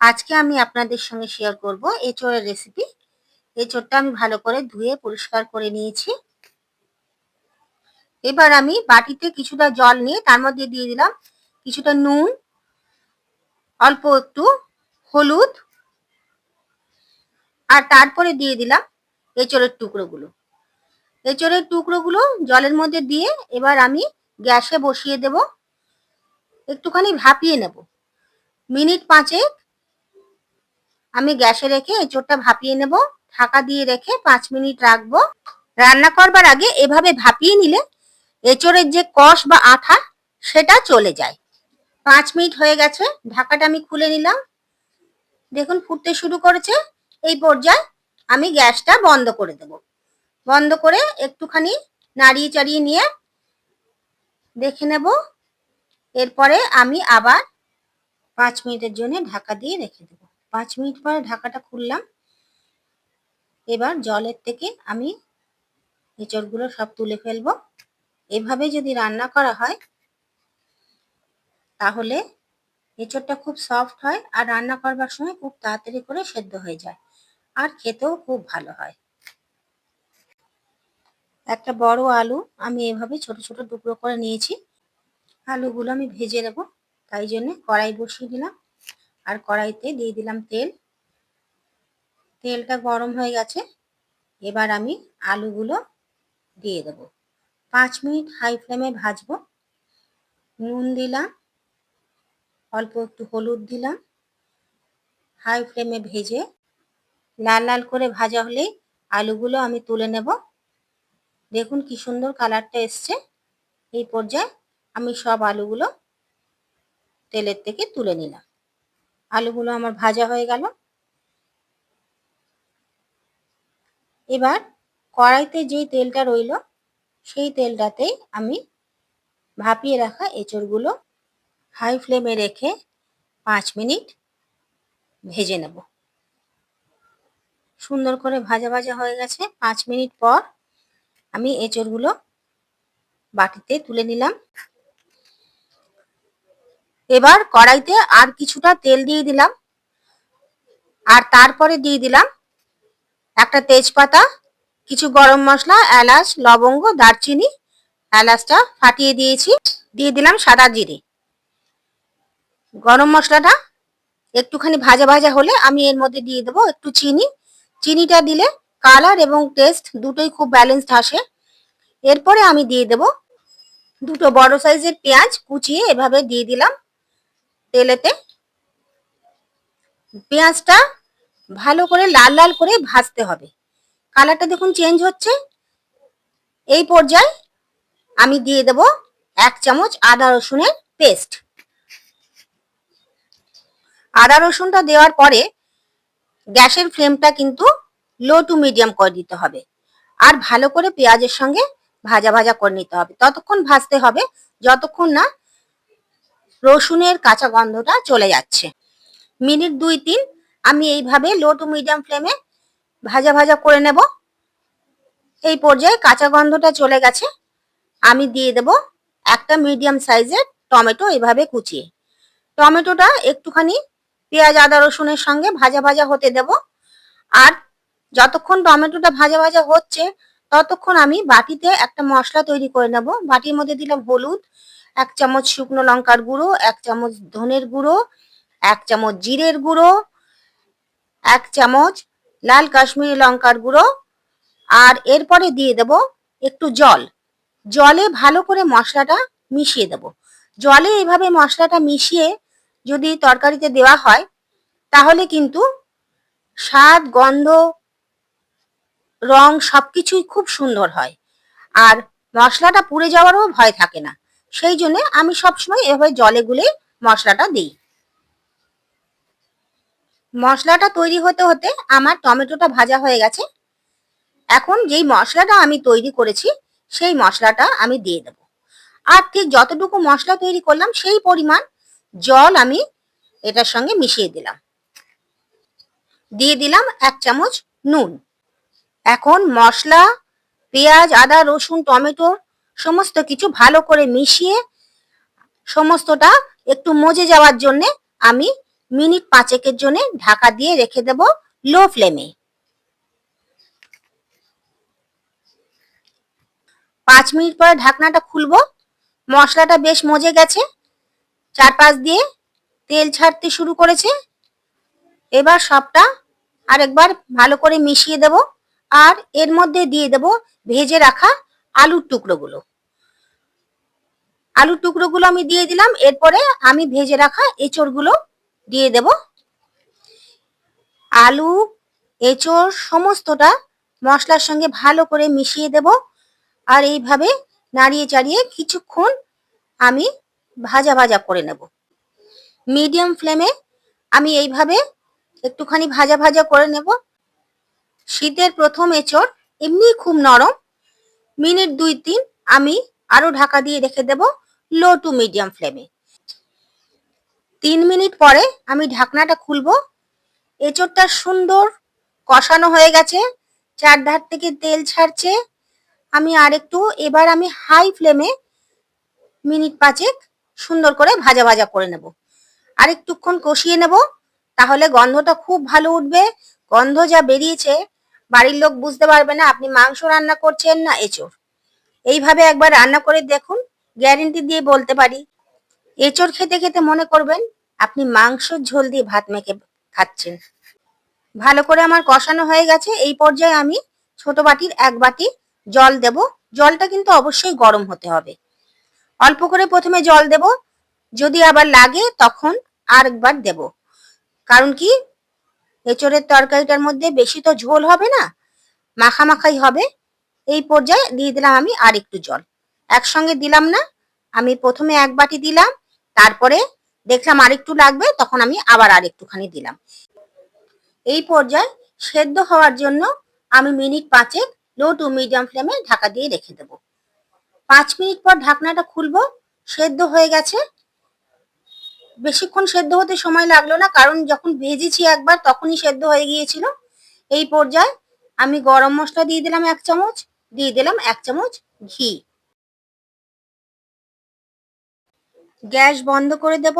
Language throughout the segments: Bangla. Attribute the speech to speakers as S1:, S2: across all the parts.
S1: আজকে আমি আপনাদের সঙ্গে শেয়ার করব এঁচোড়ের রেসিপি। এঁচোড়টা আমি ভালো করে ধুয়ে পরিষ্কার করে নিয়েছি। এবার আমি বাটিতে কিছুটা জল নিয়ে তার মধ্যে দিয়ে দিলাম কিছুটা নুন, অল্প একটু হলুদ, আর তারপরে দিয়ে দিলাম এঁচোড়ের টুকরোগুলো। এঁচোড়ের টুকরোগুলো জলের মধ্যে দিয়ে এবার আমি গ্যাসে বসিয়ে দেব, একটুখানি ভাপিয়ে নেব। মিনিট 5 আমি গ্যাসে রেখে এঁচোড়টা ভাপিয়ে নেব। ঢাকা দিয়ে রেখে 5 মিনিট রাখবো। রান্না করবার আগে এভাবে ভাপিয়ে নিলে এঁচোড়ের যে কষ বা আঠা সেটা চলে যায়। 5 মিনিট হয়ে গেছে, ঢাকাটা আমি খুলে নিলাম। দেখুন ফুটতে শুরু করেছে। এই পর্যায়ে আমি গ্যাসটা বন্ধ করে দেব। বন্ধ করে একটুখানি নাড়িয়ে চাড়িয়ে নিয়ে দেখে নেব। এরপরে আমি আবার 5 মিনিটের জন্য ঢাকা দিয়ে রেখে দেব। 5 মিনিট পরে ঢাকাটা খুললাম। এবার জলের থেকে আমি এঁচোড়গুলো সব তুলে ফেলবো। এভাবে যদি রান্না করা হয় তাহলে এঁচোড়টা খুব সফট হয় আর রান্না করবার সময় খুব তাড়াতাড়ি করে সেদ্ধ হয়ে যায় আর খেতেও খুব ভালো হয়। একটা বড় আলু আমি এভাবে ছোট ছোট টুকরো করে নিয়েছি। আলুগুলো আমি ভেজে নেব, তাই জন্য কড়াই বসিয়ে দিলাম আর কড়াইতে দিয়ে দিলাম তেল। তেলটা গরম হয়ে গেছে, এবার আমি আলুগুলো দিয়ে দেব। 5 মিনিট হাই ফ্লেমে ভাজবো। নুন দিলাম, অল্প একটু হলুদ দিলাম। হাই ফ্লেমে ভেজে লাল লাল করে ভাজা হলেই আলুগুলো আমি তুলে নেব। দেখুন কি সুন্দর কালারটা এসছে। এই পর্যায়ে আমি সব আলুগুলো তেলের থেকে তুলে নিলাম। আলুগুলো আমার ভাজা হয়ে গেল। এবার কড়াইতে যেই তেলটা রইল সেই তেলটাতেই আমি ভাপিয়ে রাখা এঁচোড়গুলো হাই ফ্লেমে রেখে 5 মিনিট ভেজে নেব। সুন্দর করে ভাজা ভাজা হয়ে গেছে। 5 মিনিট পর আমি এঁচোড়গুলো বাটিতে তুলে নিলাম। এবার কড়াইতে আর কিছুটা তেল দিয়ে দিলাম আর তারপরে দিয়ে দিলাম একটা তেজপাতা, কিছু গরম মশলা, এলাচ, লবঙ্গ, দারচিনি। এলাচটা ফাটিয়ে দিয়েছি। দিয়ে দিলাম সাদা জিরে। গরম মশলাটা একটুখানি ভাজা ভাজা হলে আমি এর মধ্যে দিয়ে দেবো একটু চিনি। চিনিটা দিলে কালার এবং টেস্ট দুটোই খুব ব্যালেন্সড আসে। এরপরে আমি দিয়ে দেব দুটো বড় সাইজের পেঁয়াজ কুচিয়ে এভাবে দিয়ে দিলাম তেলেতে। পেঁয়াজটা ভালো করে লাল লাল করে ভাজতে হবে। কালারটা দেখুন চেঞ্জ হচ্ছে। এই পর্যায়ে আমি দিয়ে দেব 1 চামচ আদা রসুনের পেস্ট। আদা রসুনটা দেওয়ার পরে গ্যাসের ফ্লেমটা কিন্তু লো টু মিডিয়াম করে দিতে হবে আর ভালো করে পেঁয়াজের সঙ্গে ভাজা ভাজা করে নিতে হবে। ততক্ষণ ভাজতে হবে যতক্ষণ না রসুনের কাঁচা গন্ধটা চলে যাচ্ছে। মিনিট 2-3 আমি এইভাবে লো টু মিডিয়াম ফ্লেমে ভাজা ভাজা করে নেব। এই পর্যায়ে কাঁচা গন্ধটা চলে গেছে। আমি দিয়ে দেব একটা মিডিয়াম সাইজের টমেটো এভাবে কুচিয়ে। টমেটোটা একটুখানি পেঁয়াজ আদা রসুনের সঙ্গে ভাজা ভাজা হতে দেব। আর যতক্ষণ টমেটোটা ভাজা ভাজা হচ্ছে ততক্ষণ আমি বাটিতে একটা মশলা তৈরি করে নেব। বাটির মধ্যে দিলাম হলুদ, 1 চামচ শুকনো লঙ্কার গুঁড়ো, 1 চামচ ধনের গুঁড়ো, 1 চামচ জিরের গুঁড়ো, 1 চামচ লাল কাশ্মীরি লঙ্কার গুঁড়ো। আর এরপরে দিয়ে দেব একটু জল। জলে ভালো করে মশলাটা মিশিয়ে দেব। জলে এইভাবে মশলাটা মিশিয়ে যদি তরকারিতে দেওয়া হয় তাহলে কিন্তু স্বাদ, গন্ধ, রং সবকিছুই খুব সুন্দর হয় আর মশলাটা পুড়ে যাওয়ারও ভয় থাকে না। সেই জন্য আমি সবসময় এভাবে জলে গুলে মশলাটা দিই। মশলাটা তৈরি হতে হতে আমার টমেটোটা ভাজা হয়ে গেছে। এখন যেই মশলাটা আমি তৈরি করেছি সেই মশলাটা আমি দিয়ে দেব। আর ঠিক যতটুকু মশলা তৈরি করলাম সেই পরিমাণ জল আমি এটার সঙ্গে মিশিয়ে দিলাম। দিয়ে দিলাম 1 চামচ নুন। এখন মশলা, পেঁয়াজ, আদা, রসুন, টমেটো সমস্ত কিছু ভালো করে মিশিয়ে সমস্তটা একটু মজে যাওয়ার জন্য আমি মিনিট 5 জন্য ঢাকা দিয়ে রেখে দেব লো ফ্লেমে। 5 মিনিট পরে ঢাকনাটা খুলবো। মশলাটা বেশ মজে গেছে, চারপাশ দিয়ে তেল ছাড়তে শুরু করেছে। এবার সবটা আরেকবার ভালো করে মিশিয়ে দেব, আর এর মধ্যে দিয়ে দেব ভেজে রাখা আলুর টুকরোগুলো। আলুর টুকরোগুলো আমি দিয়ে দিলাম। এরপরে আমি ভেজে রাখা এঁচড়গুলো দিয়ে দেব। আলু, এঁচড় সমস্তটা মশলার সঙ্গে ভালো করে মিশিয়ে দেব, আর এইভাবে নাড়িয়ে চাড়িয়ে কিছুক্ষণ আমি ভাজা ভাজা করে নেব। মিডিয়াম ফ্লেমে আমি এইভাবে একটুখানি ভাজা ভাজা করে নেব। শীতের প্রথম এঁচড় এমনি খুব নরম। মিনিট 2-3 আমি আরো ঢাকা দিয়ে রেখে দেব লো টু মিডিয়াম ফ্লেমে। 3 মিনিট পরে আমি ঢাকনাটা খুলবো। এঁচড়টা সুন্দর কষানো হয়ে গেছে, চারধার থেকে তেল ছাড়ছে। আমি আরেকটু এবার আমি হাই ফ্লেমে মিনিট 5 সুন্দর করে ভাজা ভাজা করে নেব। আরেকটুক্ষণ কষিয়ে নেব, তাহলে গন্ধটা খুব ভালো উঠবে। গন্ধ যা বেরিয়েছে বাড়ির লোক বুঝতে পারবে না আপনি মাংস রান্না করছেন না এঁচড়। এইভাবে একবার রান্না করে দেখুন, গ্যারেন্টি দিয়ে বলতে পারি এঁচড় খেতে খেতে মনে করবেন আপনি মাংসর ঝোল দিয়ে ভাত মেখে খাচ্ছেন। ভালো করে আমার কষানো হয়ে গেছে। এই পর্যায়ে আমি ছোট বাটির 1 বাটি জল দেব। জলটা কিন্তু অবশ্যই গরম হতে হবে। অল্প করে প্রথমে জল দেব, যদি আবার লাগে তখন আরেকবার দেব। কারণ কি, এঁচড়ের তরকারিটার মধ্যে বেশি তো ঝোল হবে না, মাখামাখাই হবে। এই পর্যায়ে দিয়ে দিলাম আমি আর একটু জল। একসঙ্গে দিলাম না, আমি প্রথমে 1 বাটি দিলাম, তারপরে দেখলাম আরেকটু লাগবে, তখন আমি আবার আরেকটুখানি দিলাম। এই পর্যায়ে সেদ্ধ হওয়ার জন্য আমি মিনিট 5 লো টু মিডিয়াম ফ্লেমে ঢাকা দিয়ে রেখে দেব। 5 মিনিট পর ঢাকনাটা খুলবো। সেদ্ধ হয়ে গেছে। বেশিক্ষণ সেদ্ধ হতে সময় লাগলো না, কারণ যখন ভেজেছি একবার তখনই সেদ্ধ হয়ে গিয়েছিল। এই পর্যায়ে আমি গরম মশলা দিয়ে দিলাম 1 চামচ, দিয়ে দিলাম 1 চামচ ঘি। গ্যাস বন্ধ করে দেব।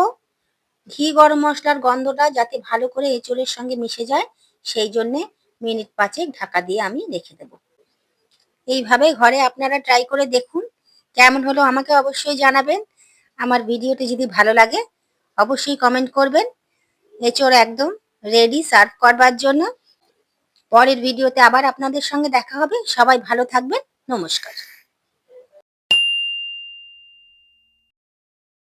S1: ঘি গরম মশলার গন্ধটা যাতে ভালো করে এঁচড়ের সঙ্গে মিশে যায়, সেই জন্যে মিনিট 5 ঢাকা দিয়ে আমি রেখে দেব। এইভাবে ঘরে আপনারা ট্রাই করে দেখুন, কেমন হলো আমাকে অবশ্যই জানাবেন। আমার ভিডিওটি যদি ভালো লাগে অবশ্যই কমেন্ট করবেন। এঁচড় একদম রেডি সার্ভ করবার জন্য। পরের ভিডিওতে আবার আপনাদের সঙ্গে দেখা হবে। সবাই ভালো থাকবেন। নমস্কার।